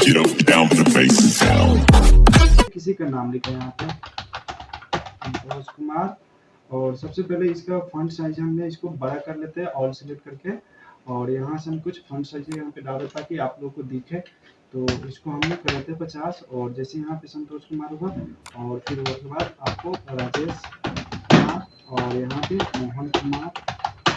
Get up, down, put the bass down. किसी का नाम लिखा है यहाँ पे संतोष कुमार। और सबसे पहले इसका फॉन्ट साइज हमने इसको बड़ा कर लेते हैं ऑल सिलेक्ट करके, और यहाँ से हम कुछ फॉन्ट साइज यहाँ पे डाल देते ताकि आप लोगों को दिखे। तो इसको हमने कर देते 50, और जैसे यहाँ पे संतोष कुमार होगा और फिर उसके बाद आपको राजेश कुमार और यहाँ पे मोहन कुमार,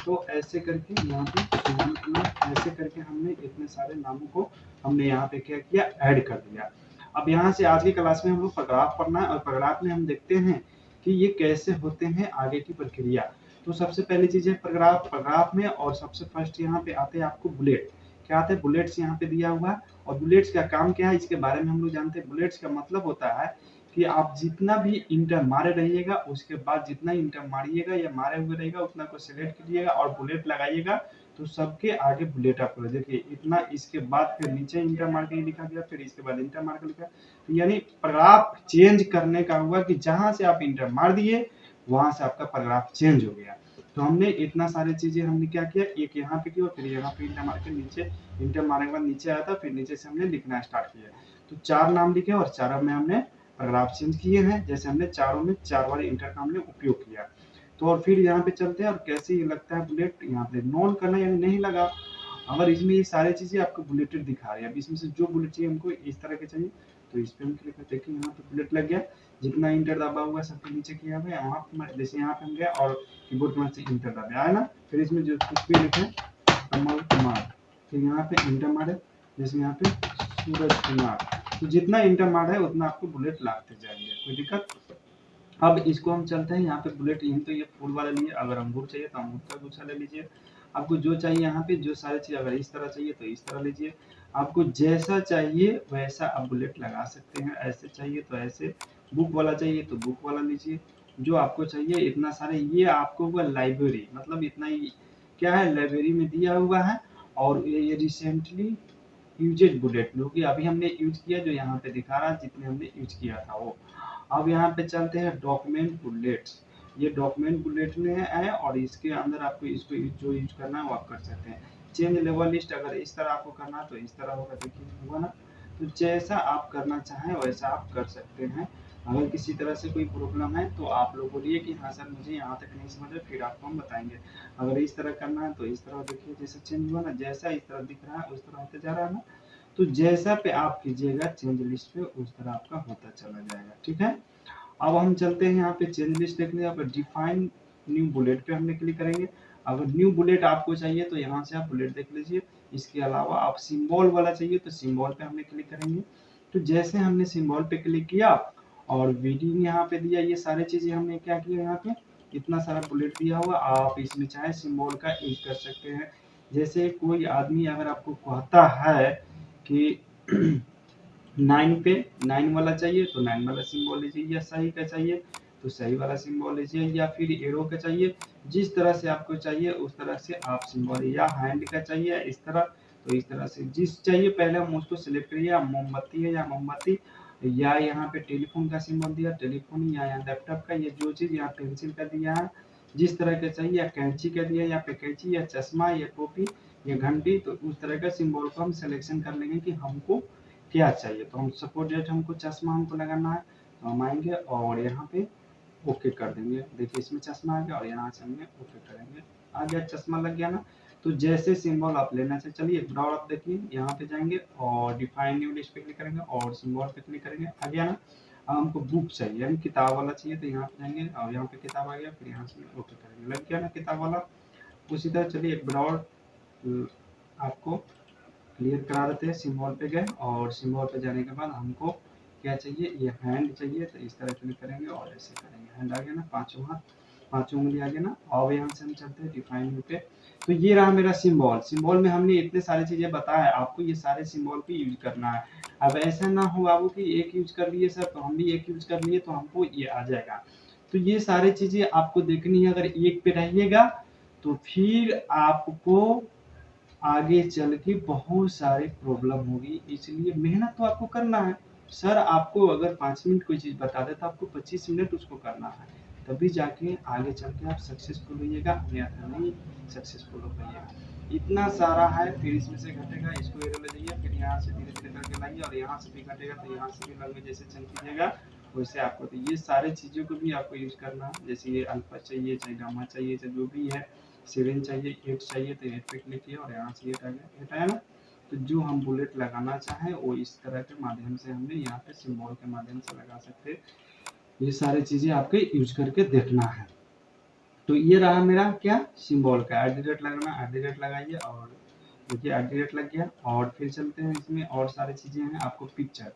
तो ऐसे करके यहाँ पे मोहन कुमार, ऐसे करके हमने इतने सारे नामों को हमने यहाँ पे क्या किया, ऐड कर दिया। अब यहाँ से आज की क्लास में हम लोग पैराग्राफ पढ़ना है, और पैराग्राफ में हम देखते हैं कि ये कैसे होते हैं आगे की प्रक्रिया। तो सबसे पहली चीज है पैराग्राफ में, और सबसे फर्स्ट यहाँ पे आते हैं आपको बुलेट। क्या आते हैं? बुलेट्स यहाँ पे दिया हुआ है, और बुलेट्स का काम क्या है इसके बारे में हम लोग जानते हैं। बुलेट्स का मतलब होता है कि आप जितना भी इंटर मारे रहिएगा, उसके बाद जितना इंटर मारिएगा या मारे हुए रहेगा उतना को सिलेक्ट कीजिएगा और बुलेट लगाइएगा, तो सबके आगे बुलेट आपको देखिए इतना, इसके बाद फिर नीचे इंटर मार के लिखा गया, फिर इसके बाद इंटर मार के लिखा। तो यानी पैराग्राफ चेंज करने का हुआ कि जहां से आप इंटर मार दिए वहां से आपका पैराग्राफ चेंज हो गया। तो हमने इतना सारी चीजें हमने क्या किया, एक यहाँ पे किया और फिर यहाँ पे इंटर मार के नीचे, इंटर मारने के बाद नीचे आया था, फिर नीचे से हमने लिखना स्टार्ट किया। तो 4 नाम लिखे और चारों में हमने पैराग्राफ चेंज किए हैं, जैसे हमने चारों में 4 बार इंटर का हमने उपयोग किया। तो और फिर यहाँ पे चलते हैं और कैसे ये लगता है बुलेट, यहाँ पे नॉन करना यानी नहीं लगा। अगर इसमें ये सारी चीजें आपको बुलेटेड दिखा रही है, अब इसमें से जो बुलेट चाहिए हमको इस तरह के चाहिए, तो इस पे हम क्लिक करते हैं, यहाँ पे बुलेट लग गया। जितना इंटर दबा हुआ सबके नीचे किया हुआ है, यहाँ पे जैसे यहाँ पे हम गए और कीबोर्ड में से इंटर दबाया है ना, फिर इसमें जो कुछ भी लिखे कमल कुमार, फिर यहाँ पे इंटर मारे, जैसे यहाँ पे सूरज कुमार, तो जितना इंटर मारा है उतना आपको बुलेट लागते जाएंगे, कोई दिक्कत। अब इसको हम चलते हैं यहाँ पे बुलेट, यहीं तो ये फूल वाला लिए, अगर अंगूर चाहिए तो अंगूर का गुच्छा ले लीजिए। आपको जो चाहिए यहाँ पे जो सारी चीज, अगर इस तरह चाहिए तो इस तरह लीजिए, आपको जैसा चाहिए वैसा आप बुलेट लगा सकते हैं। ऐसे चाहिए तो ऐसे, बुक वाला चाहिए तो बुक वाला लीजिए, जो आपको चाहिए। इतना सारे ये आपको हुआ लाइब्रेरी, मतलब इतना ही क्या है, लाइब्रेरी में दिया हुआ है। और ये रिसेंटली यूजेड बुलेट जो कि अभी हमने यूज किया, जो यहाँ पे दिखा रहा है जितने हमने यूज किया था वो। अब यहाँ पे चलते हैं डॉक्यूमेंट बुलेट्स, ये डॉक्यूमेंट बुलेट में है, और इसके अंदर आपको इसको जो यूज करना है वो आप कर सकते हैं। चेंज लेवल लिस्ट, अगर इस तरह आपको करना है तो इस तरह होगा, देखिए होगा ना। तो जैसा आप करना चाहें वैसा आप कर सकते हैं। अगर किसी तरह से कोई प्रॉब्लम है तो आप लोग बोलिए कि हाँ सर मुझे यहाँ तक नहीं समझ, फिर आपको हम बताएंगे। अगर इस तरह करना है तो इस तरह, देखिए जैसे चेंज हुआ ना, जैसा इस तरह दिख रहा है उस तरह होते जा रहा है ना। तो जैसा पे आप कीजिएगा चेंज लिस्ट पे, उस तरह आपका होता चला जाएगा, ठीक है। अब हम चलते हैं यहाँ पे चेंज लिस्ट देखने, यहाँ पे डिफाइन न्यू बुलेट पे हमने क्लिक करेंगे। अगर न्यू बुलेट आपको चाहिए तो यहाँ से आप बुलेट देख लीजिए। इसके अलावा आप सिंबल वाला चाहिए तो सिंबल पे हमने क्लिक करेंगे। तो जैसे हमने सिंबल पे क्लिक किया और वीडियो यहाँ पे दिया, ये सारी चीजें हमने क्या किया, यहाँ पे इतना सारा बुलेट दिया हुआ, आप इसमें चाहे सिंबल का यूज कर सकते हैं। जैसे कोई आदमी अगर आपको कहता है कि 9 पे 9 वाला चाहिए तो 9 वाला सिंबल लीजिए, या सही का चाहिए तो सही वाला सिंबल लीजिए, या फिर एरो का चाहिए, जिस तरह से आपको चाहिए उस तरह से आप सिंबल, या हैंड का चाहिए इस तरह तो इस तरह से जिस चाहिए पहले हम उसको सिलेक्ट करिए। या मोमबत्ती है या मोमबत्ती, या यहाँ पे टेलीफोन का सिंबल दिया टेलीफोन, या यहाँ लैपटॉप का, ये जो चीज यहाँ पेंसिल का दिया है जिस तरह का चाहिए, या कैंची का दिया, या पे कैंची, या चश्मा, या टोपी, या घंटी, तो उस तरह का सिंबल को हम सिलेक्शन कर लेंगे कि हमको क्या चाहिए। तो हम सपोज डेट हमको चश्मा हमको लगाना है, तो हम आएंगे और यहाँ पे ओके कर देंगे। देखिए इसमें चश्मा आ गया और यहाँ से हमने ओके करेंगे, आ गया, चश्मा लग गया ना। तो जैसे सिंबल आप लेना चाहिए, चलिए ब्राउन आप देखिए यहाँ पे जाएंगे और डिफाइन न्यू लिस्ट पे क्लिक करेंगे और सिंबल पे क्लिक करेंगे, आ गया ना। अब हमको बुक चाहिए यानी किताब वाला चाहिए, तो यहाँ पे जाएंगे और यहाँ पे किताब आ गया, फिर यहाँ से ओके करेंगे, लग गया ना किताब वाला। उसी तरह चलिए ब्राउन आपको क्लियर करा देते हैं। सिंबल पे गए और सिंबल पे जाने के बाद हमको क्या चाहिए, ये हैंड चाहिए, तो इस तरह क्लिक करेंगे और ऐसे करेंगे, हैंड आ गया ना, पांचों हाथ, पांचों उंगली आ गया ना। और यहाँ से हम चलते हैं डिफाइन व्यू पे। तो ये रहा मेरा सिंबल। सिंबल में हमने इतने सारी चीजें बताया, आपको ये सारे सिंबल पे यूज करना है। अब ऐसा ना हो बाबू कि एक यूज कर लिए सर तो हम भी एक यूज कर लिए तो हमको ये आ जाएगा। तो ये सारी चीजें आपको देखनी है। अगर एक पे रहिएगा तो फिर आपको आगे चल के बहुत सारी प्रॉब्लम होगी, इसलिए मेहनत तो आपको करना है। सर आपको अगर 5 मिनट कोई चीज बता दे तो आपको 25 मिनट उसको करना है, तभी जाके आगे चल के आप सक्सेसफुल होइएगा, अन्यथा नहीं सक्सेसफुल हो पाइएगा। इतना सारा है, फिर इसमें से घटेगा, इसको एरो ले जाइए, फिर यहाँ से धीरे धीरे करके चलाइए और यहाँ से भी घटेगा तो यहाँ से भी लैंग्वेज जैसे चेंज कीजिएगा वैसे आपको। तो ये सारे चीज़ों को भी आपको यूज करना है, जैसे ये अल्फा चाहिए चाहे गामा चाहिए चाहे जो भी है, 7 चाहिए 8 चाहिए तो 8 पे क्लिक किया और यहाँ से 8 आ गया, 8 आया ना। तो जो हम बुलेट लगाना चाहें वो इस तरह के माध्यम से हमने यहाँ पे सिंबल के माध्यम से लगा सकते हैं। ये सारी चीज़ें आपके यूज करके देखना है। तो ये रहा मेरा क्या सिंबल का एट लगाना, एट लगाइए और देखिए एट लग गया। और फिर चलते हैं इसमें और सारी चीज़ें हैं आपको पिक्चर,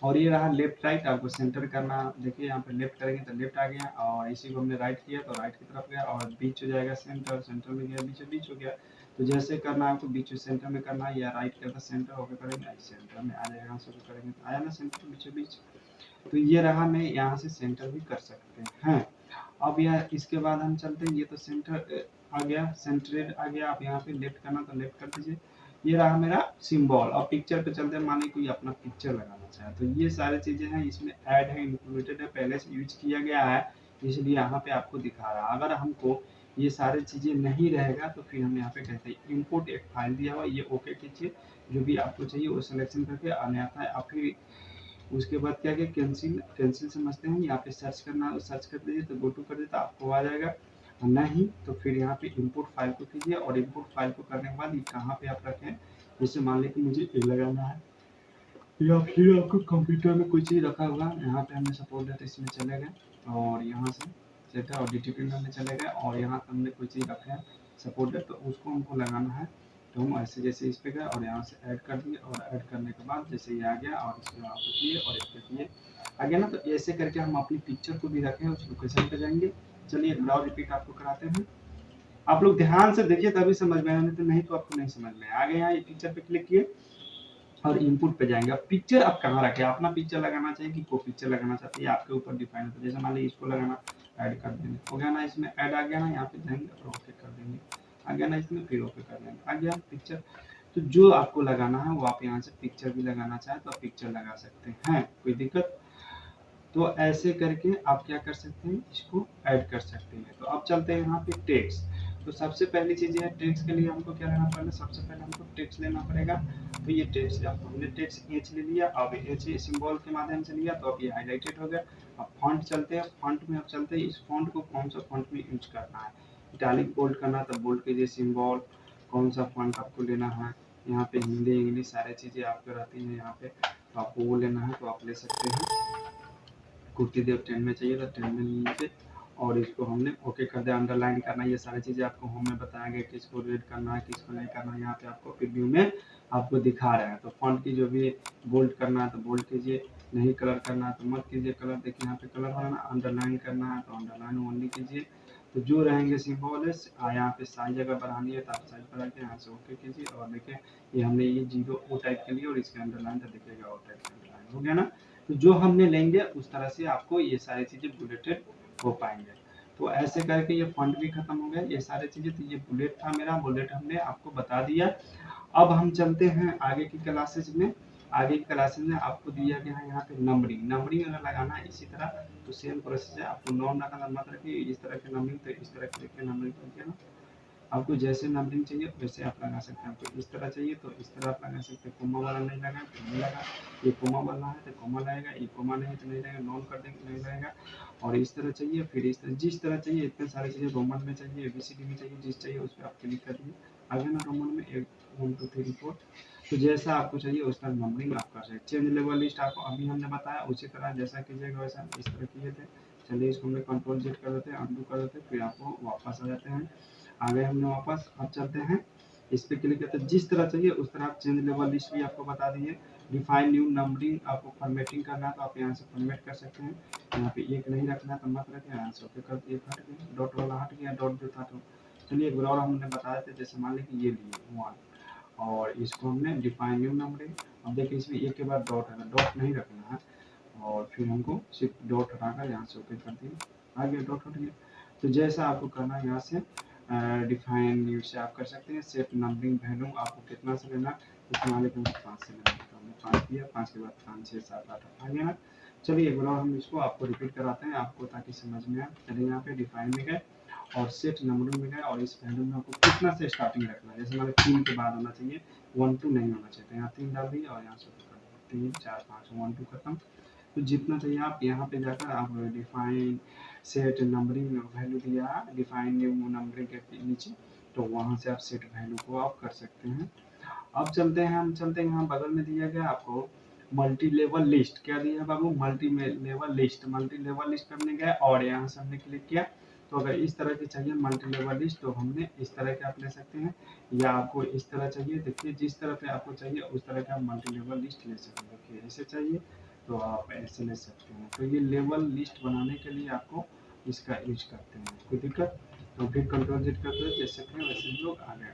और ये रहा लेफ्ट राइट आपको सेंटर करना। देखिए यहाँ पे लेफ्ट करेंगे तो लेफ्ट आ गया और इसी को हमने राइट किया तो राइट की तरफ गया और बीच हो जाएगा सेंटर, सेंटर में गया बीचों बीच हो गया। तो जैसे करना है आपको बीच सेंटर में करना है या राइट करता सेंटर होकर करेंगे सेंटर में आ जाएगा, शुरू करेंगे तो आया ना सेंटर बीचों बीच। तो ये रहा, मैं यहाँ से सेंटर भी कर सकते हैं। अब यह इसके बाद हम चलते हैं, ये तो सेंटर आ गया, सेंटरेड आ गया। आप यहाँ पे लेफ्ट करना तो लेफ्ट कर दीजिए। ये रहा मेरा सिंबल। और पिक्चर पे चलते हैं, मान लीजिए कोई अपना पिक्चर लगाना चाहे तो ये सारी चीजें हैं इसमें ऐड है, इंक्लूडेड है, पहले से यूज किया गया है इसलिए यहाँ पे आपको दिखा रहा है। अगर हमको ये सारी चीजें नहीं रहेगा तो फिर हम यहाँ पे कहते हैं इम्पोर्ट एक फाइल दिया हुआ, ये ओके कीजिए, जो भी आपको चाहिए वो सिलेक्शन करके आने आता है। और फिर उसके बाद क्या क्या कैंसिल, कैंसिल समझते हैं, यहाँ पे सर्च करना सर्च कर दीजिए तो गो टू कर देता आपको आ जाएगा। नहीं तो फिर यहाँ पे इंपोर्ट फाइल को कीजिए और इंपोर्ट फाइल को करने के बाद ये कहाँ पे आप रखें, जैसे मान लीजिए मुझे ये लगाना है या फिर आपको कंप्यूटर में कोई चीज़ रखा होगा, यहाँ पे हमने सपोर्ट डेटा इसमें चले गए और यहाँ से सेट और डीटीपी में हमने चले गए और यहाँ पे हमने कोई चीज़ रखा है सपोर्ट डेटा तो उसको हमको लगाना है। तो हम ऐसे जैसे इस पे गए और यहाँ से ऐड कर दिए और ऐड करने के बाद जैसे ये आ गया और इसको यहाँ पे किए और इस पे किए आ गया ना। तो ऐसे करके हम अपनी पिक्चर को भी रखें, उस लोकेशन पे जाएंगे। चलिए एक और रिपीट आपको कराते हैं, आप लोग ध्यान से देखिए तभी समझ में आया, नहीं तो आपको नहीं समझ में आ गया। यहाँ ये पिक्चर पे क्लिक किए और इनपुट पे जाएंगे। अब पिक्चर आप कहाँ रखें, अपना पिक्चर लगाना चाहिए कि कोई पिक्चर लगाना चाहते हैं आपके ऊपर डिपेंड होता है। जैसे मान लीजिए इसको लगाना, ऐड कर देंगे, हो गया ना, इसमें ऐड आ गया ना, यहाँ पे जाएंगे और ओके कर देंगे, आ गया ना इसमें, फिर ओके कर देंगे, आ गया पिक्चर। तो जो आपको लगाना है वो आप यहाँ से पिक्चर भी लगाना चाहें तो आप पिक्चर लगा सकते हैं, कोई दिक्कत। तो ऐसे करके आप क्या कर सकते हैं, इसको ऐड कर सकते हैं। तो अब चलते हैं यहाँ पे टेक्स्ट। तो सबसे पहली चीज है टेक्स्ट के लिए हमको क्या लेना पड़ेगा, सबसे पहले हमको टेक्स्ट लेना पड़ेगा। तो ये टेक्स्ट आपको हमने टेक्स्ट एच ले लिया, अब एच सिंबल के माध्यम से लिया तो अब ये हाईलाइटेड हो गया। अब फॉन्ट चलते हैं, फॉन्ट में अब चलते हैं, इस फॉन्ट को कौन सा फॉन्ट में यूज करना है, इटैलिक बोल्ड करना तो बोल्ड कीजिए सिंबल, कौन सा फॉन्ट आपको लेना है। यहाँ पे हिंदी इंग्लिश सारी चीजें आपको रहती हैं यहाँ पे, तो आपको वो लेना है तो आप ले सकते हैं। कुर्ती देव 10 में चाहिए तो 10 में लीजिए और इसको हमने ओके कर दिया। अंडरलाइन करना, ये सारी चीज़ें आपको होम में बताया गया, किसको रेड करना है किसको नहीं करना है, यहाँ पे आपको प्रीव्यू में आपको दिखा रहे हैं। तो फॉन्ट की जो भी बोल्ड करना है तो बोल्ड कीजिए, नहीं कलर करना है तो मत कीजिए कलर। देखिए यहाँ पे कलर वाला अंडरलाइन करना है तो अंडरलाइन ओनली कीजिए। तो जो रहेंगे सिंबल है यहाँ पे साइज अगर बढ़ानी है तो आप साइज बढ़ा के यहाँ से ओके कीजिए। और देखिए ये हमने ये 0 ओ टाइप के लिए और इसके अंडरलाइन तो दिखेगा ओ टाइप का अंडरलाइन, हो गया ना। तो जो हमने लेंगे उस तरह से आपको ये सारी चीज़ें बुलेटेड हो पाएंगे। तो ऐसे करके ये फंड भी खत्म हो गया, ये सारी चीज़ें। तो ये बुलेट था मेरा, बुलेट हमने आपको बता दिया। अब हम चलते हैं आगे की क्लासेज में। आगे की क्लासेज में आपको दिया गया है यहाँ पे नंबरिंग, नंबरिंग अगर लगाना है इसी तरह तो सेम प्रोसेस है। आपको नॉन रखना मत रखिए, इस तरह के नंबरिंग तो इस तरह के देखिए नंबरिंग करके ना, आपको जैसे नंबरिंग चाहिए वैसे आप लगा सकते हैं। आपको इस तरह चाहिए तो इस तरह आप लगा सकते हैं। कोमा वाला नहीं लगा तो नहीं लगा, ये कोमा वाला है तो कोमा लगेगा, ये कोमा नहीं तो नहीं लगेगा, नॉन कर देंगे नहीं लगेगा। और इस तरह चाहिए फिर इस तरह, जिस तरह चाहिए, इतने सारी चीज़ें रोमन में चाहिए, एबीसीडी में चाहिए, जिस चाहिए उस पर आप क्लिक करिए। आगे ना रोमन में 1 2 3 4, तो जैसा आपको चाहिए उस तरह नंबरिंग आप कर सकते हैं। चेंज लेवल लिस्ट आपको अभी हमने बताया उसी तरह जैसा कीजिएगा वैसा इस तरह किए थे। चलिए इसको हमने कंट्रोल जेड कर देते हैं, अनडू कर देते हैं, फिर आपको वापस आ जाते हैं। आ गए हमने वापस। अब चलते हैं इस पे क्लिक करते हैं, जिस तरह चाहिए उस तरह आप चेंज लेवल लिस्ट भी आपको बता दिए। डिफाइन न्यू नंबरिंग आपको फॉर्मेटिंग करना है तो आप यहाँ से फॉर्मेट कर सकते हैं। यहाँ पे एक नहीं रखना तो मत रखें, यहाँ से ओके कर दिए, हट गया डॉट वाला, हट गया डॉट जो था। तो चलिए एक बार हमने बताया था, जैसे मान लीजिए ये लिए 1 और इसको हमने डिफाइन न्यू नंबरिंग। अब देखिए इसमें एक के बाद डॉट है, डॉट नहीं रखना है और फिर हमको सिर्फ डॉट हटाकर यहाँ से ओके कर दिए, आ गया डॉट हट गया। तो जैसा आपको करना है यहाँ से डिफाइन न्यू से आप कर सकते हैं। सेट नंबरिंग वैल्यू आपको कितना से लेना, इसमें वाले को 5 से लेना, तो हमने 5 किया, 5 के बाद 5 6 7 8 आ गया ना। चलिए एक बार हम इसको आपको रिपीट कराते हैं आपको ताकि समझ में आए। चलिए यहाँ पे डिफाइन में गए और सेट नंबरिंग में गए और इस वैल्यू में आपको कितना से स्टार्टिंग रखना है। जैसे हमारे 3 के बाद होना चाहिए, 1 2 नहीं होना चाहिए, तो यहाँ 3 डाल दिए और यहाँ से 3 4 5 1 2 खत्म। तो जितना चाहिए आप यहाँ पे जाकर आप डिफाइन सेट नंबरिंग वैल्यू दिया डिफाइन नंबरिंग के नीचे, तो वहाँ से आप सेट वैल्यू को आप कर सकते हैं। अब चलते हैं यहाँ बगल में दिया गया आपको मल्टी लेवल लिस्ट। क्या दिया है बाबू? मल्टी लेवल लिस्ट करने गए और यहाँ से हमने क्लिक किया। तो अगर इस तरह की चाहिए मल्टी लेवल लिस्ट तो हमने इस तरह के आप ले सकते हैं, या आपको इस तरह चाहिए, देखिए जिस तरह पे आपको चाहिए उस तरह का आप मल्टी लेवल लिस्ट ले सकते हैं। देखिए ऐसे चाहिए तो आप ऐसे ले सकते हैं। तो ये लेवल लिस्ट बनाने के लिए आपको इसका यूज करते हैं, कोई दिक्कत? तो फिर कंट्रोल जेड कर दो, जैसे थे वैसे हम लोग आ गए।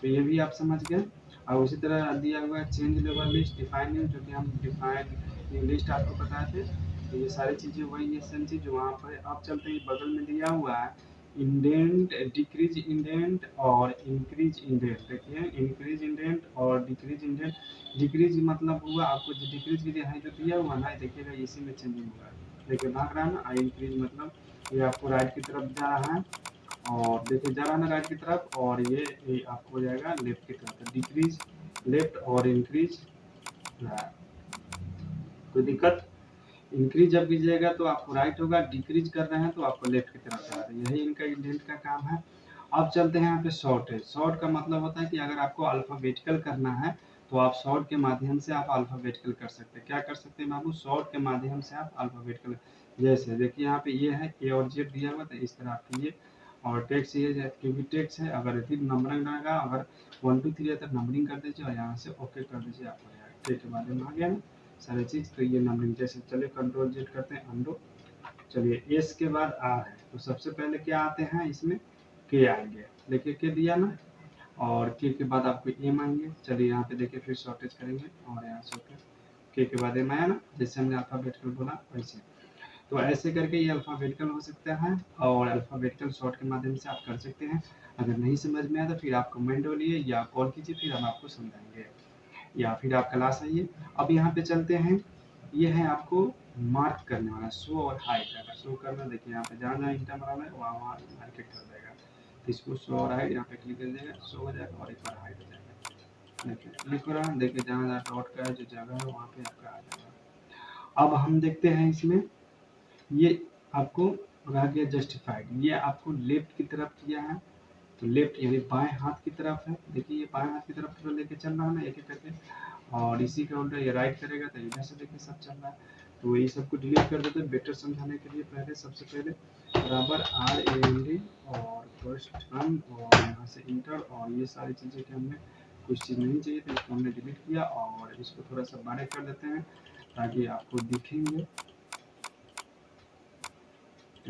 तो ये भी आप समझ गए। और उसी तरह दिया हुआ है change level list define new, जो कि हम डिफाइन लिस्ट आपको बताए थे। तो ये सारी चीज़ें वही है सेम चीज़ जो वहाँ पर है। आप चलते ही बगल में दिया हुआ है इंडेंट, डिक्रीज इंडेंट और इंक्रीज इंडेंट। देखिए इंक्रीज इंडेंट और डिक्रीज इंडेंट। डिक्रीज मतलब हुआ आपको जो डिक्रीज के लिए है जो दिया हुआ ना, देखिएगा इसी में चेंजिंग हुआ है, देखिए भाग रहा है ना। इंक्रीज मतलब ये आपको राइट की तरफ जा रहा है, और देखिए जा रहा है ना राइट की तरफ, और ये आपको हो जाएगा लेफ्ट की तरफ। डिक्रीज लेफ्ट और इंक्रीज, कोई दिक्कत? इंक्रीज जब कीजिएगा तो आपको राइट होगा, डिक्रीज कर रहे हैं तो आपको लेफ्ट की तरफ जा रहा है। यही इनका इंडेंट का काम है। अब चलते हैं यहाँ पे शॉर्ट है। शॉर्ट का मतलब होता है कि अगर आपको अल्फाबेटिकल करना है तो आप शॉर्ट के माध्यम से आप अल्फाबेटिकल कर सकते हैं। क्या कर सकते हैं बाबू? शॉर्ट के माध्यम से आप अल्फाबेटिकल, जैसे देखिए यहाँ पे ये है ए और जेड दिया हुआ, तो इस तरह आप कीजिए। और टेक्स्ट ये क्योंकि टेक्स्ट है, अगर फिर नंबरिंग रहेगा, अगर 1 2 3 है तो नंबरिंग कर दीजिए और यहाँ से ओके कर दीजिए, आपको टेक के बारे में आ गया ना सारी चीज़। तो ये नंबरिंग जैसे चलिए कंट्रोल जेड करते हैं अंडो। चलिए एस के बाद आ है, तो सबसे पहले क्या आते हैं इसमें? के आएंगे। देखिए के दिया ना, और के बाद आपको एम आएंगे। चलिए यहाँ पे देखिए फिर शॉर्टेज करेंगे और यहाँ से के बाद एम आया ना, जैसे हमने अल्फाबेटिकल बोला वैसे। तो ऐसे करके ये अल्फाबेटिकल हो सकता है, और अल्फाबेटिकल शॉर्ट के माध्यम से आप कर सकते हैं। अगर नहीं समझ में आया तो फिर आप कमेंट बोलिए या कॉल कीजिए, फिर हम आपको समझाएंगे, या फिर आप क्लास आइए। अब यहाँ पे चलते हैं, ये है आपको मार्क करने वाला शो और हाइड। अगर शो करना, देखिए यहाँ पे जहाँ जहाँ इंटर मारा है वहाँ वहाँ मार्केट कर देगा। तो इसको शो और हाइड यहाँ पे क्लिक कर देगा, शो हो जाएगा और एक बार हाइड हो जाएगा। देखिए क्लिक हो रहा है, देखिए जहाँ जहाँ डॉट का जो जगह है वहाँ पे आपका आ जाएगा। अब हम देखते हैं इसमें, ये आपको रह गया जस्टिफाइड। ये आपको लेफ्ट की तरफ किया है, तो लेफ्ट यानी बाएं हाथ की तरफ है। देखिए ये बाएं हाथ की तरफ तो लेके चल रहा है ना एक एक करके, और इसी का उल्टा ये राइट करेगा तो इधर से देखिए सब चल रहा है। तो ये सबको डिलीट कर देते हैं बेटर समझाने के लिए। पहले सबसे पहले बराबर RAND और फर्स्ट रन और यहाँ से इंटर, और ये सारी चीज़ें कि हमने कुछ चीज़ नहीं चाहिए तो इसको हमने डिलीट किया, और इसको थोड़ा सा बड़े कर देते हैं ताकि आपको दिखेंगे।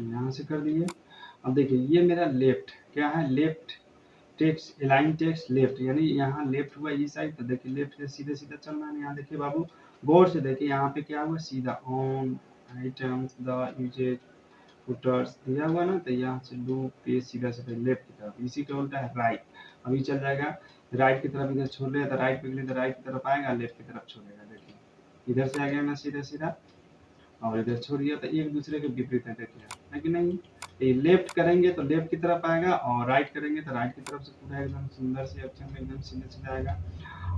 यहाँ से कर दिए। अब देखिए ये मेरा लेफ्ट क्या है, left text align text left, यानी यहाँ लेफ्ट हुआ इस साइड, तो देखिए लेफ्ट से सीधे सीधा चलना है। यहाँ देखिए बाबू गौर से देखिए, यहाँ पे क्या हुआ सीधा on items the usages footers दिया हुआ ना, तो यहाँ से लूप पे सीधा सीधा लेफ्ट की तरफ। इसी का उल्टा है राइट, अभी चल जाएगा राइट की तरफ, इधर छोड़ दिया तो राइट पे तो राइट की तरफ आएगा, लेफ्ट की तरफ छोड़ेगा। देखिए इधर से आ गया ना सीधा सीधा, और इधर छोड़ दिया, तो एक दूसरे के विपरीत है, देखिए है कि नहीं? ये लेफ्ट करेंगे तो लेफ्ट की तरफ आएगा, और राइट करेंगे तो राइट की तरफ से पूरा एकदम सुंदर से अक्षर में एकदम सीधा सीधा आएगा।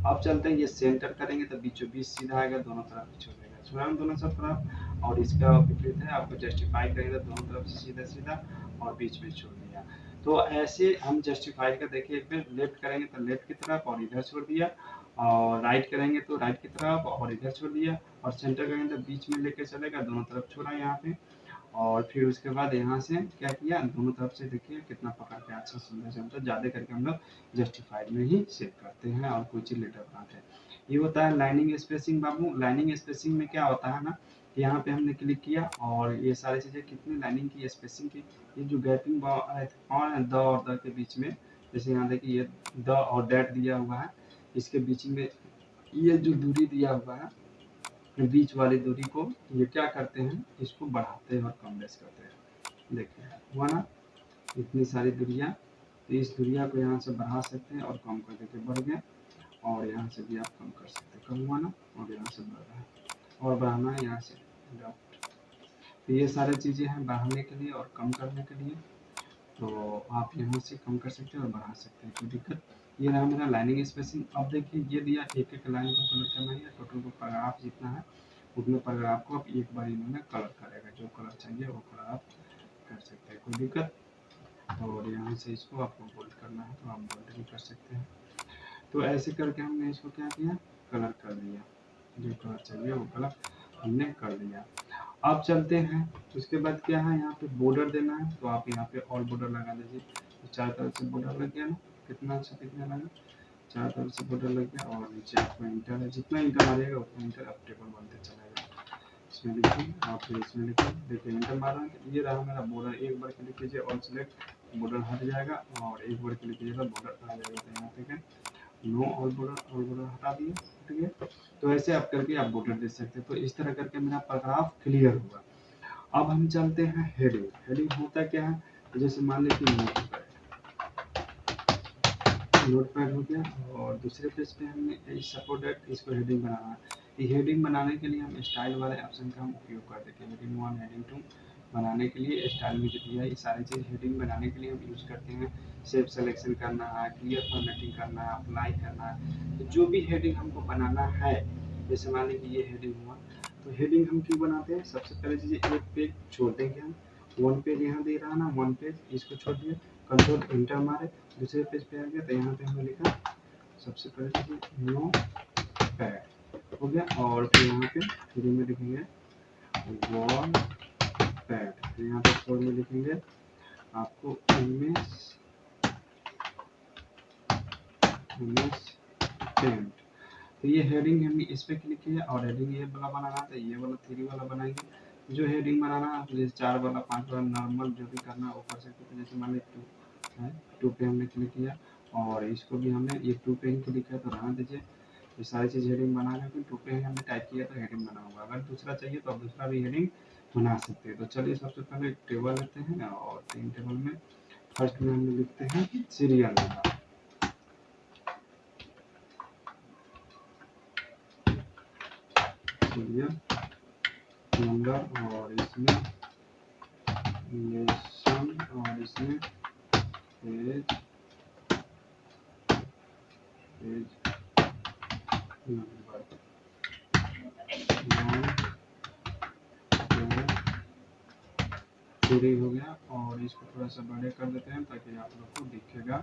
अब चलते हैं, ये सेंटर करेंगे तो बीचों बीच सीधा आएगा, दोनों तरफ छोड़ देगा, छोड़ा दोनों सब तरफ। और इसका विपरीत है, आपको जस्टिफाई करेंगे तो दोनों तरफ से सीधा सीधा और बीच में छोड़ दिया। तो ऐसे हम जस्टिफाई का देखिए, एक बार लेफ्ट करेंगे तो लेफ्ट की तरफ और इधर छोड़ दिया, और राइट करेंगे तो राइट की तरफ और इधर छोड़ दिया, और सेंटर करेंगे तो बीच में लेके चलेगा, दोनों तरफ छोड़ा यहाँ पे। और फिर उसके बाद यहाँ से क्या किया, दोनों तरफ से देखिए कितना पकड़ के अच्छा सुंदर से, मतलब ज़्यादा करके हम लोग जस्टिफाइड में ही सेव करते हैं और कोई चीज़ लेटर बनाते हैं। ये होता है लाइनिंग स्पेसिंग बाबू। लाइनिंग स्पेसिंग में क्या होता है ना, यहाँ पे हमने क्लिक किया और ये सारी चीज़ें कितनी लाइनिंग की स्पेसिंग की, ये जो गैपिंग और द और द के बीच में, जैसे यहाँ देखिए ये द और डैट दिया हुआ है, इसके बीच में ये जो दूरी दिया हुआ है, बीच वाली दूरी को ये क्या करते हैं, इसको बढ़ाते हैं और कम बेस करते हैं। देखिए हुआ ना इतनी सारी दूरियां, तो इस दूरिया को यहाँ से बढ़ा सकते हैं और कम कर देते, बढ़ गया, और यहाँ से भी आप कम कर सकते हैं, कम हुआ ना, और यहाँ से बढ़ रहा है और बढ़ाना है यहाँ से डाउट। तो ये सारी चीज़ें हैं बढ़ाने के लिए और कम करने के लिए, तो आप यहाँ से कम कर सकते हैं और बढ़ा सकते हैं, कोई दिक्कत ये रहा मेरा लाइनिंग स्पेसिंग। अब देखिए ये दिया, एक एक लाइन को कलर करना है, टोटल को पैराग्राफ जितना है उतने पैराग्राफ को आप एक बार इन्होंने कलर करेगा, जो कलर चाहिए वो कलर आप कर सकते हैं, कोई दिक्कत। और यहाँ से इसको आपको बोल्ड करना है तो आप बोल्ड भी कर सकते हैं। तो ऐसे करके हमने इसको क्या किया, कलर कर दिया, जो कलर चाहिए वो कलर हमने कर दिया। अब चलते हैं, उसके बाद क्या है, यहाँ पे बॉर्डर देना है, तो आप यहाँ पे ऑल बॉर्डर लगा दीजिए। तो चार तरफ से बॉर्डर लग गया ना, कितना अच्छा कितना लगा, चार तरफ से बॉर्डर लग गया। और नीचे आपको इंटर है, जितना इंटर मारिएगा उतना इंटर अब टेबल बनते चलेगा। इसमें लिखिए, आप इसमें लिखिए, देखिए इंटर मार रहे हैं, ये रहा मेरा बॉर्डर। एक बार क्लिक कीजिए ऑल सिलेक्ट, बॉर्डर हट जाएगा, और एक बार क्लिक कीजिएगा बॉर्डर आ जाएगा। तो यहाँ पे नो ऑल बॉर्डर हटा दिए, ठीक है। तो ऐसे आप करके आप बॉर्डर दे सकते हैं। तो इस तरह करके मेरा पैराग्राफ क्लियर हुआ। अब हम चलते हैं हेडिंग। हेडिंग होता क्या है, जैसे मान लीजिए नोटपैड हो गया, और दूसरे पेज पे हमने सपोर्टेड इसको हेडिंग बनाना है। ये हेडिंग बनाने के लिए हम स्टाइल वाले ऑप्शन का हम उपयोग करते हैं। हेडिंग 1 हेडिंग 2 बनाने के लिए स्टाइल में जो दिया है, ये सारी चीज़ हेडिंग बनाने के लिए हम यूज़ करते हैं। सेप सेलेक्शन करना है, क्लियर फॉर्मेटिंग करना है, अप्लाई करना है, तो जो भी हेडिंग हमको बनाना है, जैसे मान लीजिए ये हेडिंग हुआ, तो हेडिंग हम क्यों बनाते हैं, सबसे पहले चीज़ एक पेज छोड़ देंगे हम, वन पेज यहाँ दे रहा ना, वन पेज इसको छोड़ दिए, कंट्रोल इंटर मारे, दूसरे पेज पे आ गया, तो यहाँ पे हमने लिखा सबसे पहले चीज़ नो पैड हो गया, और फिर यहाँ पे फ्री में लिखेंगे वॉल पैड, फिर यहाँ पे फोर में लिखेंगे आपको इमेज पेंट। तो ये हेडिंग हमने इस पे क्लिक किया, और हेडिंग ये वाला बनाना था, ये वाला थ्री वाला बनाएंगे। जो हेडिंग बनाना है जैसे चार वाला, पांच वाला, नॉर्मल जो भी करना है वो कर सकते हैं। जैसे मान लीजिए टू है, टू पे हमने क्लिक किया, और इसको भी हमने ये टू पे ही क्लिक किया, तो रहने दीजिए। ये सारी चीज़ हेडिंग बना रहे हैं, टू पे ही हमने टाइप किया तो हेडिंग बना होगा। अगर दूसरा चाहिए तो आप दूसरा भी हेडिंग बना सकते हैं। तो चलिए सबसे पहले एक टेबल लेते हैं, और तीन टेबल में फर्स्ट में हम लिखते हैं सीरियल नंबर, सीरियल नंबर, और इसमें लेसन, और इसमें पेज नंबर 1 2 3 हो गया। और इसको थोड़ा सा बड़े कर देते हैं ताकि आप लोग को दिखेगा।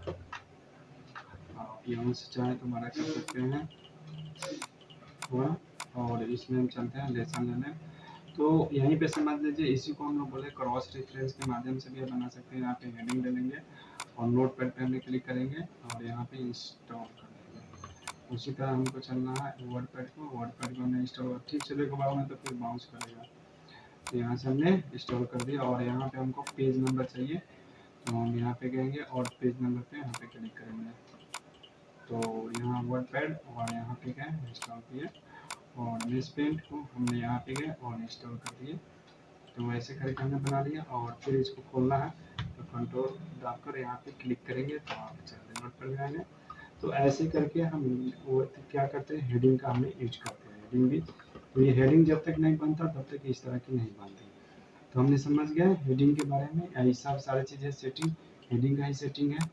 आप यहाँ से चाहे तो बड़ा कर सकते हैं थोड़ा। और इसमें हम चलते हैं लेसन लेने। तो यहीं पे समझ लीजिए, इसी को हम लोग बोले क्रॉस रेफरेंस के माध्यम से भी बना सकते हैं। यहाँ पे हेडिंग डालेंगे और नोट पैड पे हमने क्लिक करेंगे, और यहाँ पे इंस्टॉल कर देंगे। उसी तरह हमको चलना है वर्ड पैड को हमने इंस्टॉल ठीक से देखो बाबू, नहीं तो फिर बाउंस करेगा। तो यहाँ से हमने इंस्टॉल कर दिया, और यहाँ पे हमको पेज नंबर चाहिए, तो हम यहाँ पे गएंगे और पेज नंबर पे यहाँ पे क्लिक करेंगे। तो यहाँ वर्ड पैड, और यहाँ पे गए इंस्टॉल किए, और मिस पेंट को हमने यहाँ पे गए और इंस्टॉल कर दिए। तो ऐसे करके हमने बना लिया, और फिर इसको खोलना है तो कंट्रोल दबाकर यहाँ पे क्लिक करेंगे तो आप चलते नोट पर जाएंगे। तो ऐसे करके हम वो क्या करते हैं, हेडिंग का हमने यूज करते हैं। हेडिंग भी, तो ये हेडिंग जब तक नहीं बनता तब तक इस तरह की नहीं बनती। तो हमने समझ गए हेडिंग के बारे में, ऐसा सारी चीज़ें सेटिंग हेडिंग का ही सेटिंग है।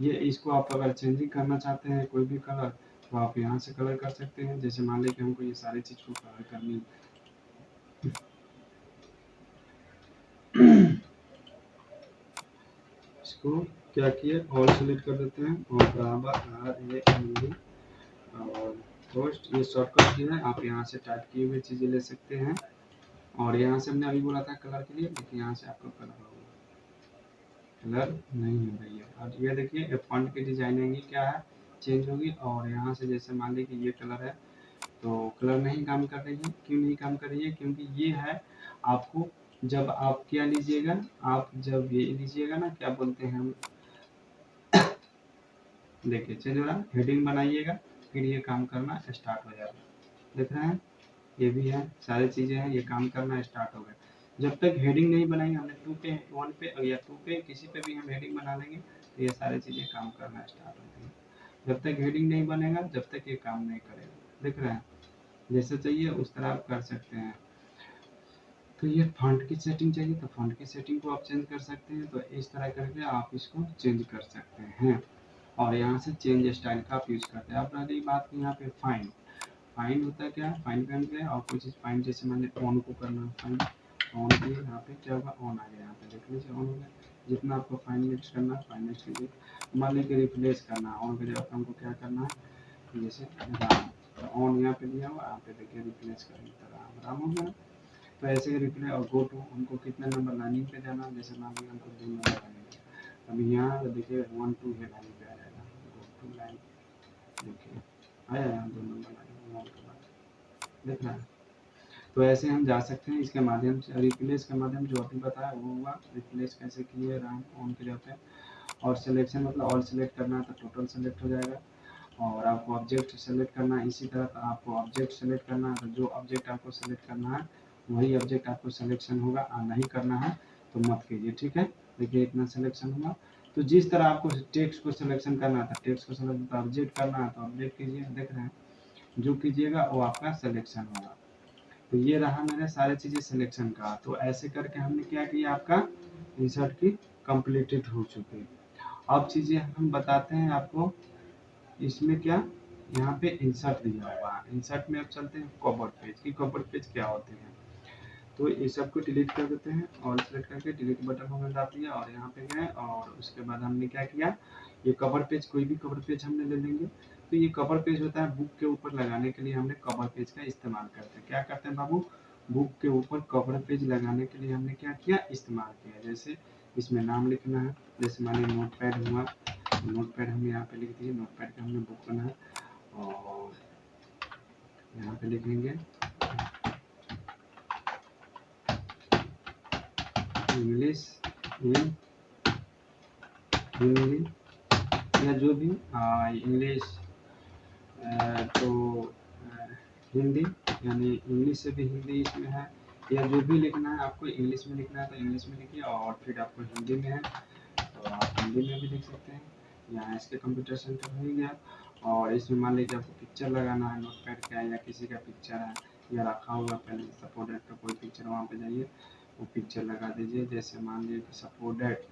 ये इसको आप अगर चेंजिंग करना चाहते हैं कोई भी कलर, तो आप यहाँ से कलर कर सकते हैं। जैसे मान लीजिए हमको ये सारी चीज़ को कलर करनी इसको क्या किए, ऑल सेलेक्ट कर देते हैं, और बराबर RAND, और पोस्ट ये शॉर्टकट की है, आप यहाँ से टाइप किए हुए चीज़ें ले सकते हैं। और यहाँ से हमने अभी बोला था कलर के लिए, देखिए यहाँ से आपको कलर होगा, कलर नहीं हो रही है। और ये देखिए फॉन्ट की डिजाइनिंग क्या है, चेंज होगी। और यहाँ से जैसे मान लीजिए ये कलर है, तो कलर नहीं काम कर रही है। क्यों नहीं काम कर रही है, क्योंकि ये है आपको, जब आप क्या लीजिएगा, आप जब ये लीजिएगा ना, क्या बोलते हैं हम, देखिए चेंज हो रहा, हेडिंग बनाइएगा फिर ये काम करना स्टार्ट हो जाएगा। देख रहे हैं, ये भी है, सारी चीज़ें हैं, ये काम करना स्टार्ट हो गया। जब तक हेडिंग नहीं बनाएंगे, हमने टू पे, वन पे या टू पे किसी पे भी हम हेडिंग बना लेंगे तो ये सारी चीज़ें काम करना स्टार्ट होती हैं। जब तक हेडिंग नहीं बनेगा जब तक ये काम नहीं करेगा। देख रहे हैं, जैसे चाहिए उस तरह आप कर सकते हैं। तो ये फॉन्ट की सेटिंग चाहिए तो फॉन्ट की सेटिंग को आप चेंज कर सकते हैं। तो इस तरह करके आप इसको चेंज कर सकते हैं। और यहाँ से चेंज स्टाइल का आप यूज़ करते हैं। अब रही बात की यहाँ पे फाइंड। फाइंड होता है क्या, फाइंड पे हम गए और कोई चीज़ फाइंड, जैसे मैंने ऑन को करना है, फाइंड ऑन की, यहाँ पे क्या होगा, ऑन आ गया, यहाँ पे देख लीजिए ऑन हो गया। जितना आपको फाइंड नेक्स्ट करना है फाइंड नेक्स्ट कीजिए। मान लीजिए रिप्लेस करना है, ऑन की जगह पर हमको क्या करना है, जैसे राम, तो ऑन यहाँ पे दिया हुआ, यहाँ पे देखिए रिप्लेस करेंगे तो राम, राम हो गया। तो ऐसे रिप्ले और गो टू, हमको कितने नंबर लाइनिंग पे जाना है, जैसे मान लीजिए हमको 2 नंबर लाइनिंग पे, अभी यहाँ देखिए 1 2 है लाइनिंग पे आ जाएगा, गो टू लाइन, देखिए आया यहाँ 2 नंबर लाइनिंग 1 के बाद, देख रहा है। तो ऐसे हम जा सकते हैं इसके माध्यम से। रिप्लेस के माध्यम जो अभी बताया वो हुआ, रिप्लेस कैसे किए, राम ऑन के जाते हैं। और सिलेक्शन मतलब ऑल सेलेक्ट करना है तो टोटल सेलेक्ट हो जाएगा। और आपको ऑब्जेक्ट सेलेक्ट करना है, इसी तरह आपको ऑब्जेक्ट सेलेक्ट करना है, तो जो ऑब्जेक्ट आपको सेलेक्ट करना है वही ऑब्जेक्ट आपको सिलेक्शन होगा, और नहीं करना है तो मत कीजिए, ठीक है। देखिए इतना सिलेक्शन हुआ। तो जिस तरह आपको टेक्स्ट को सिलेक्शन करना था, टेक्स्ट को सिलेक्ट ऑब्जेक्ट करना है तो ऑब्जेक्ट कीजिए, देख रहे हैं, जो कीजिएगा वो आपका सिलेक्शन होगा। तो ये रहा मेरे सारे चीज़ें सिलेक्शन का। तो ऐसे करके हमने क्या किया, आपका इंसर्ट की कंप्लीटेड हो चुकी है। अब चीज़ें हम बताते हैं आपको इसमें क्या, यहाँ पे इंसर्ट दिया हुआ है। इंसर्ट में अब चलते हैं कवर पेज की। कवर पेज क्या होते हैं, तो ये सब को डिलीट कर देते हैं और सेलेक्ट करके डिलीट बटन हमें दबा दिया और यहाँ पे गए। और उसके बाद हमने क्या किया, ये कवर पेज, कोई भी कवर पेज हमने ले लेंगे। तो ये कवर पेज होता है बुक के ऊपर लगाने के लिए, हमने कवर पेज का इस्तेमाल करते हैं। क्या करते हैं बाबू, बुक के ऊपर कवर पेज लगाने के लिए हमने क्या किया, इस्तेमाल किया। जैसे इसमें नाम लिखना है, जैसे मान लीजिए नोट पैड हुआ, नोट पैड हमने यहाँ पे लिख दिए, नोट पैड का हमने बुक बना है। और यहाँ पे लिखेंगे इंग्लिश इन हिंदी, या जो भी इंग्लिश तो हिंदी, यानी इंग्लिश से भी हिंदी इसमें है, या जो भी लिखना है आपको इंग्लिश में लिखना है तो इंग्लिश में लिखिए, और फिर आपको हिंदी में है तो आप हिंदी में भी लिख सकते हैं। यहाँ इसके कंप्यूटर सेंटर हो गया। और इसमें मान लीजिए आपको पिक्चर लगाना है, नोट पैड का या किसी का पिक्चर है या रखा हुआ पहले सपोर्टेड का कोई पिक्चर, वहाँ पे जाइए वो पिक्चर लगा दीजिए। जैसे मान लीजिए कि सपोर्टेड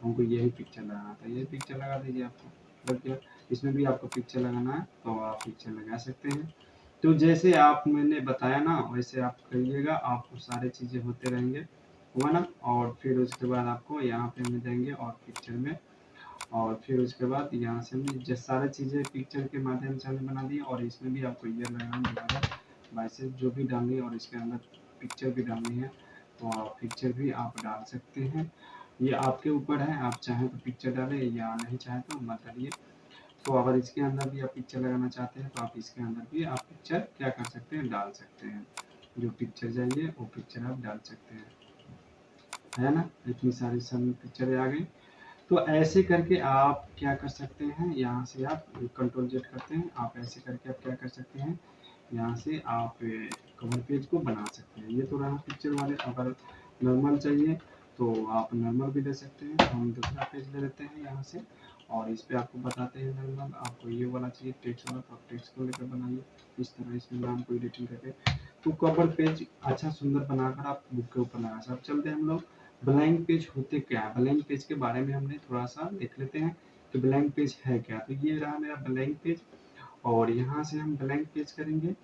हमको यही पिक्चर लगाना था, यही पिक्चर लगा दीजिए, आपको लग गया। इसमें भी आपको पिक्चर लगाना है तो आप पिक्चर लगा सकते हैं। तो जैसे आप मैंने बताया ना वैसे आप करिएगा, आपको सारी चीज़ें होते रहेंगे, हुआ ना। और फिर उसके बाद आपको यहाँ पे हम देंगे और पिक्चर में, और फिर उसके बाद यहाँ से हमने जो सारी चीज़ें पिक्चर के माध्यम से हमने बना दी। और इसमें भी आपको ईयर लगाना दोबारा बाइसेप जो भी डालनी है, और इसके अंदर पिक्चर भी डालनी है तो आप पिक्चर भी आप डाल सकते हैं। ये आपके ऊपर है, आप चाहें तो पिक्चर डालें या नहीं चाहें तो मत डालिए। तो अगर इसके अंदर भी आप पिक्चर लगाना चाहते हैं तो आप इसके अंदर भी आप पिक्चर क्या कर सकते हैं, डाल सकते हैं। जो पिक्चर चाहिए वो पिक्चर आप डाल सकते हैं, है ना। इतनी सारी सब पिक्चर आ गई। तो ऐसे करके आप क्या कर सकते हैं, यहाँ से आप कंट्रोल जेड करते हैं, आप ऐसे करके आप क्या कर सकते हैं, यहाँ से आप कवर पेज को बना सकते हैं। ये तो रहा पिक्चर वाले। अगर नॉर्मल चाहिए तो आप नॉर्मल भी ले सकते हैं। हम दूसरा पेज ले लेते हैं यहाँ से, और इस पे आपको बताते हैं नॉर्मल। आपको ये वाला चाहिए टेक्स्ट वाला तो आप टेक्स्ट को लेकर बनाइए इस तरह, इसमें नाम को एडिटिंग करके। तो कवर पेज अच्छा सुंदर बनाकर आप बुक के ऊपर लगा सकते। अब चलते हैं हम लोग ब्लैंक पेज होते क्या है, ब्लैंक पेज के बारे में हमने थोड़ा सा देख लेते हैं कि ब्लैंक पेज है क्या। तो ये रहा मेरा ब्लैंक पेज, और यहाँ से हम ब्लैंक पेज करेंगे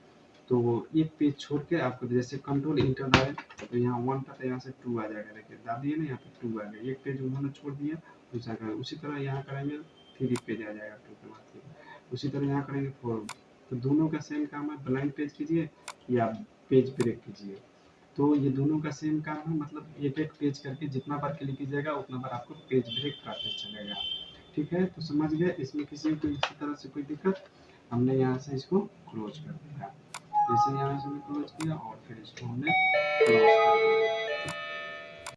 तो एक पेज छोड़ के आपको जैसे कंट्रोल इंटर डाले तो यहाँ 1 था तो यहाँ से 2 आ जाएगा। देखिए डाल दिए ना, यहाँ पे 2 आ गया, एक पेज उन्होंने छोड़ दिया दूसरा करें। उसी तरह यहाँ करेंगे 3 पेज आ जाएगा 2 के बाद 3, उसी तरह यहाँ करेंगे 4। तो दोनों का सेम काम है, ब्लैंक पेज कीजिए या पेज ब्रेक कीजिए। तो ये दोनों का सेम काम है, मतलब एक एक पेज करके जितना बार क्लिक कीजिएगा उतना बार आपको पेज ब्रेक करते चलेगा। ठीक है, तो समझ गए। इसमें किसी को इसी तरह से कोई दिक्कत, हमने यहाँ से इसको क्लोज कर दिया। जैसे यहाँ से हमने क्लोज किया और फिर इसको हमने क्लोज कर दिया।